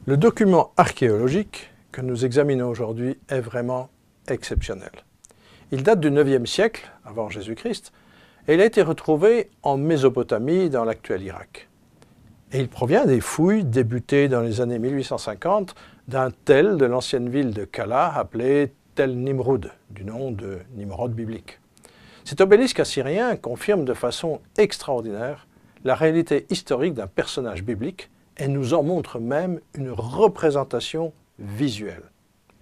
Le document archéologique que nous examinons aujourd'hui est vraiment exceptionnel. Il date du IXe siècle, avant Jésus-Christ, et il a été retrouvé en Mésopotamie, dans l'actuel Irak. Et il provient des fouilles débutées dans les années 1850 d'un tel de l'ancienne ville de Kala appelé Tel Nimroud, du nom de Nimrod biblique. Cet obélisque assyrien confirme de façon extraordinaire la réalité historique d'un personnage biblique et nous en montre même une représentation visuelle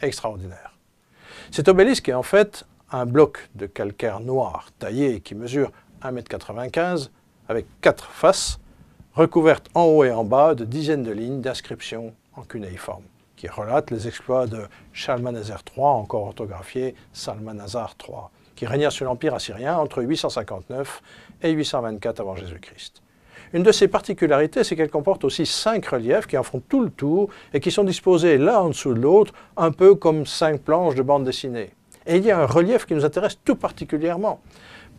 extraordinaire. Cet obélisque est en fait un bloc de calcaire noir taillé qui mesure 1,95 m avec 4 faces, recouvertes en haut et en bas de dizaines de lignes d'inscriptions en cunéiforme, qui relatent les exploits de Shalmaneser III, encore orthographié Salmanasar III, qui régna sur l'Empire assyrien entre 859 et 824 avant Jésus-Christ. Une de ses particularités, c'est qu'elle comporte aussi 5 reliefs qui en font tout le tour et qui sont disposés l'un en dessous de l'autre, un peu comme 5 planches de bande dessinée. Et il y a un relief qui nous intéresse tout particulièrement,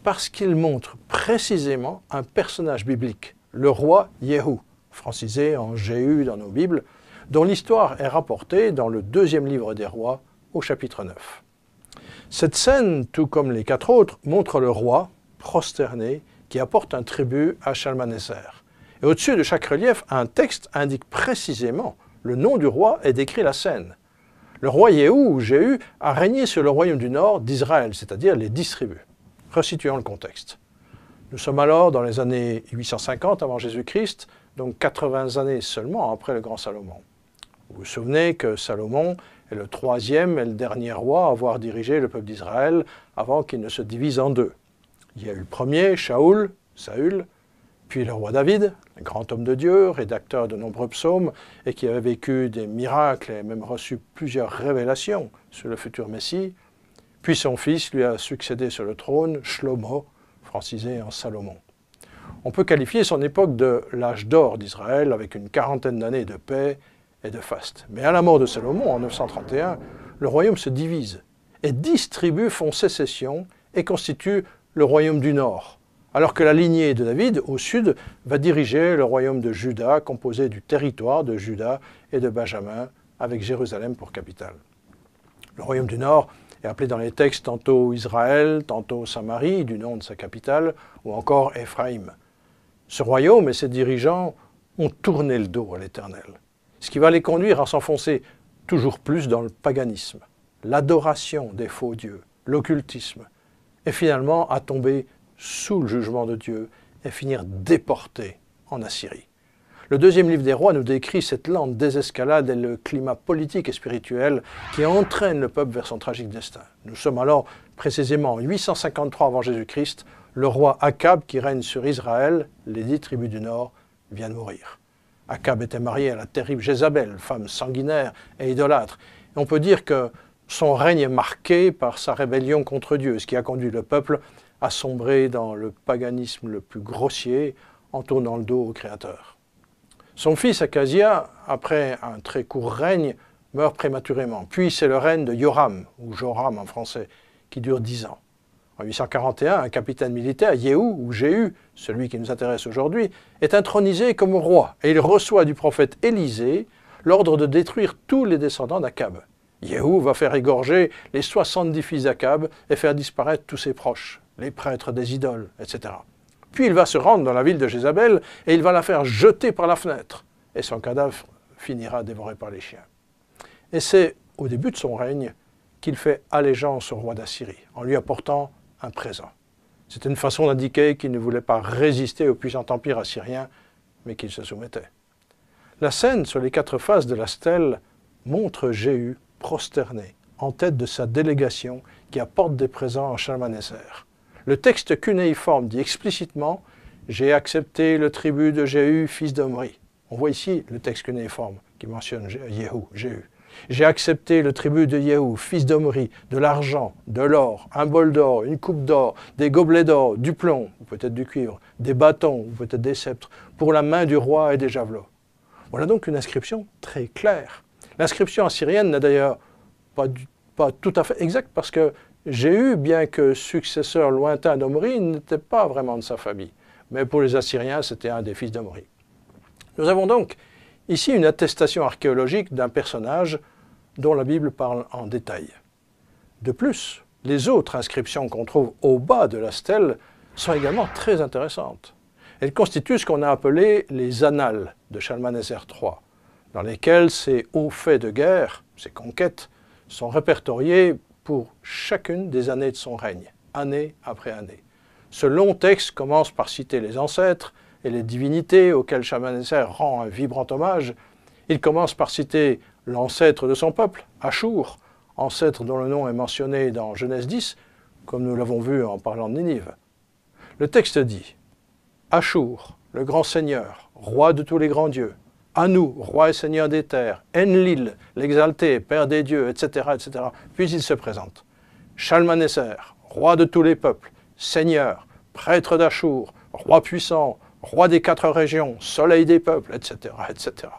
parce qu'il montre précisément un personnage biblique, le roi Yéhou, francisé en Jéhu dans nos Bibles, dont l'histoire est rapportée dans le 2e livre des rois, au chapitre 9. Cette scène, tout comme les 4 autres, montre le roi, prosterné, qui apporte un tribut à Shalmaneser. Et au-dessus de chaque relief, un texte indique précisément le nom du roi et décrit la scène. Le roi Yéhou, ou Jéhu, a régné sur le royaume du nord d'Israël, c'est-à-dire les 10 tribus. Resituons le contexte. Nous sommes alors dans les années 850 avant Jésus-Christ, donc 80 années seulement après le grand Salomon. Vous vous souvenez que Salomon est le 3e et le dernier roi à avoir dirigé le peuple d'Israël avant qu'il ne se divise en deux. Il y a eu le premier, Saül, puis le roi David, un grand homme de Dieu, rédacteur de nombreux psaumes, et qui avait vécu des miracles et même reçu plusieurs révélations sur le futur Messie. Puis son fils lui a succédé sur le trône, Shlomo, francisé en Salomon. On peut qualifier son époque de l'âge d'or d'Israël, avec une quarantaine d'années de paix et de faste. Mais à la mort de Salomon, en 931, le royaume se divise, et 10 tribus font sécession et constituent le royaume du Nord, alors que la lignée de David, au sud, va diriger le royaume de Juda, composé du territoire de Juda et de Benjamin, avec Jérusalem pour capitale. Le royaume du Nord est appelé dans les textes tantôt Israël, tantôt Samarie, du nom de sa capitale, ou encore Éphraïm. Ce royaume et ses dirigeants ont tourné le dos à l'Éternel, ce qui va les conduire à s'enfoncer toujours plus dans le paganisme, l'adoration des faux dieux, l'occultisme, et finalement à tomber sous le jugement de Dieu et finir déportés en Assyrie. Le 2e livre des rois nous décrit cette lente désescalade et le climat politique et spirituel qui entraîne le peuple vers son tragique destin. Nous sommes alors précisément en 853 avant Jésus-Christ, le roi Akab qui règne sur Israël, les 10 tribus du Nord, vient de mourir. Akab était marié à la terrible Jézabel, femme sanguinaire et idolâtre. Et on peut dire que son règne est marqué par sa rébellion contre Dieu, ce qui a conduit le peuple à sombrer dans le paganisme le plus grossier en tournant le dos au Créateur. Son fils Akazia, après un très court règne, meurt prématurément. Puis c'est le règne de Joram, ou Joram en français, qui dure 10 ans. En 841, un capitaine militaire, Yéhou, ou Jéhu, celui qui nous intéresse aujourd'hui, est intronisé comme roi, et il reçoit du prophète Élisée l'ordre de détruire tous les descendants d'Akab. Yéhou va faire égorger les 70 fils d'Akab et faire disparaître tous ses proches, les prêtres des idoles, etc. Puis il va se rendre dans la ville de Jézabel et il va la faire jeter par la fenêtre. Et son cadavre finira dévoré par les chiens. Et c'est au début de son règne qu'il fait allégeance au roi d'Assyrie, en lui apportant un présent. C'était une façon d'indiquer qu'il ne voulait pas résister au puissant empire assyrien, mais qu'il se soumettait. La scène sur les 4 faces de la stèle montre Jéhu prosterné, en tête de sa délégation qui apporte des présents à Shalmaneser. Le texte cunéiforme dit explicitement « J'ai accepté le tribut de Jéhu, fils d'Omri ». On voit ici le texte cunéiforme qui mentionne Jéhu. J'ai accepté le tribut de Jéhu, fils d'Omri, de l'argent, de l'or, un bol d'or, une coupe d'or, des gobelets d'or, du plomb, ou peut-être du cuivre, des bâtons, ou peut-être des sceptres, pour la main du roi et des javelots. Voilà donc une inscription très claire. L'inscription assyrienne n'est d'ailleurs pas tout à fait exacte parce que Jéhu, bien que successeur lointain d'Omri, n'était pas vraiment de sa famille. Mais pour les Assyriens, c'était un des fils d'Omri. Nous avons donc ici une attestation archéologique d'un personnage dont la Bible parle en détail. De plus, les autres inscriptions qu'on trouve au bas de la stèle sont également très intéressantes. Elles constituent ce qu'on a appelé les annales de Shalmaneser III, dans lesquelles ces hauts faits de guerre, ces conquêtes, sont répertoriés pour chacune des années de son règne, année après année. Ce long texte commence par citer les ancêtres et les divinités auxquelles Shalmaneser rend un vibrant hommage. Il commence par citer l'ancêtre de son peuple, Achour, ancêtre dont le nom est mentionné dans Genèse 10, comme nous l'avons vu en parlant de Ninive. Le texte dit « Achour, le grand seigneur, roi de tous les grands dieux, Anou, roi et seigneur des terres, Enlil, l'exalté, père des dieux, etc., etc. » Puis il se présente. Shalmaneser, roi de tous les peuples, seigneur, prêtre d'Achour, roi puissant, roi des 4 régions, soleil des peuples, etc., etc.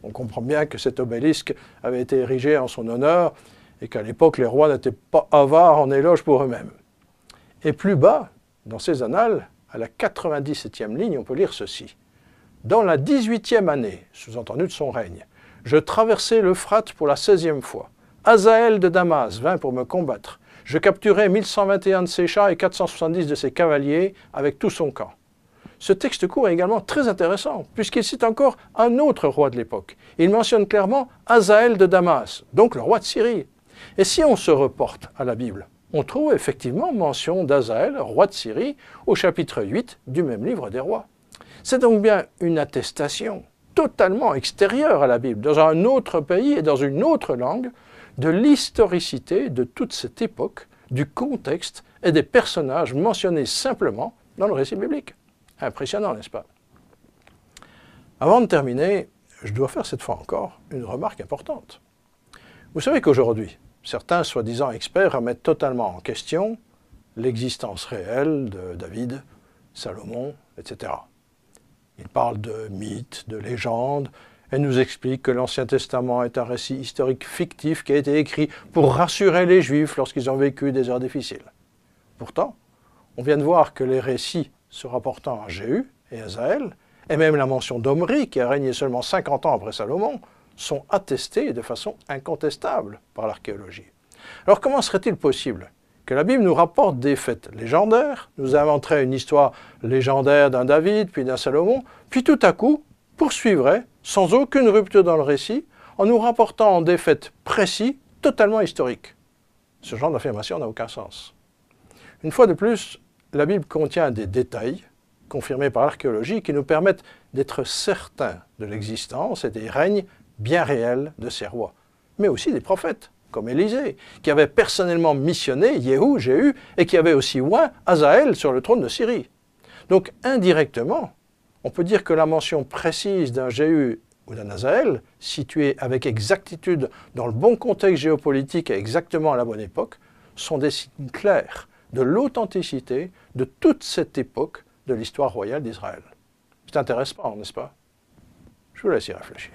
On comprend bien que cet obélisque avait été érigé en son honneur et qu'à l'époque, les rois n'étaient pas avares en éloges pour eux-mêmes. Et plus bas, dans ces annales, à la 97e ligne, on peut lire ceci. Dans la 18e année, sous-entendu de son règne, je traversai l'Euphrate pour la 16e fois. Hazaël de Damas vint pour me combattre. Je capturai 1121 de ses chars et 470 de ses cavaliers avec tout son camp. Ce texte court est également très intéressant, puisqu'il cite encore un autre roi de l'époque. Il mentionne clairement Hazaël de Damas, donc le roi de Syrie. Et si on se reporte à la Bible, on trouve effectivement mention d'Hazaël, roi de Syrie, au chapitre 8 du même livre des rois. C'est donc bien une attestation totalement extérieure à la Bible, dans un autre pays et dans une autre langue, de l'historicité de toute cette époque, du contexte et des personnages mentionnés simplement dans le récit biblique. Impressionnant, n'est-ce pas? Avant de terminer, je dois faire cette fois encore une remarque importante. Vous savez qu'aujourd'hui, certains soi-disant experts remettent totalement en question l'existence réelle de David, Salomon, etc. Ils parlent de mythes, de légendes, et nous expliquent que l'Ancien Testament est un récit historique fictif qui a été écrit pour rassurer les Juifs lorsqu'ils ont vécu des heures difficiles. Pourtant, on vient de voir que les récits se rapportant à Jéhu et Hazaël, et même la mention d'Omri, qui a régné seulement 50 ans après Salomon, sont attestés de façon incontestable par l'archéologie. Alors comment serait-il possible que la Bible nous rapporte des faits légendaires, nous inventerait une histoire légendaire d'un David, puis d'un Salomon, puis tout à coup poursuivrait, sans aucune rupture dans le récit, en nous rapportant des faits précis, totalement historiques? Ce genre d'affirmation n'a aucun sens. Une fois de plus, la Bible contient des détails, confirmés par l'archéologie, qui nous permettent d'être certains de l'existence et des règnes bien réels de ces rois, mais aussi des prophètes, comme Élisée, qui avait personnellement missionné Jéhu, et qui avait aussi oint Hazaël sur le trône de Syrie. Donc indirectement, on peut dire que la mention précise d'un Jéhu ou d'un Hazaël, situés avec exactitude dans le bon contexte géopolitique et exactement à la bonne époque, sont des signes clairs de l'authenticité de toute cette époque de l'histoire royale d'Israël. C'est intéressant, n'est-ce pas? Je vous laisse y réfléchir.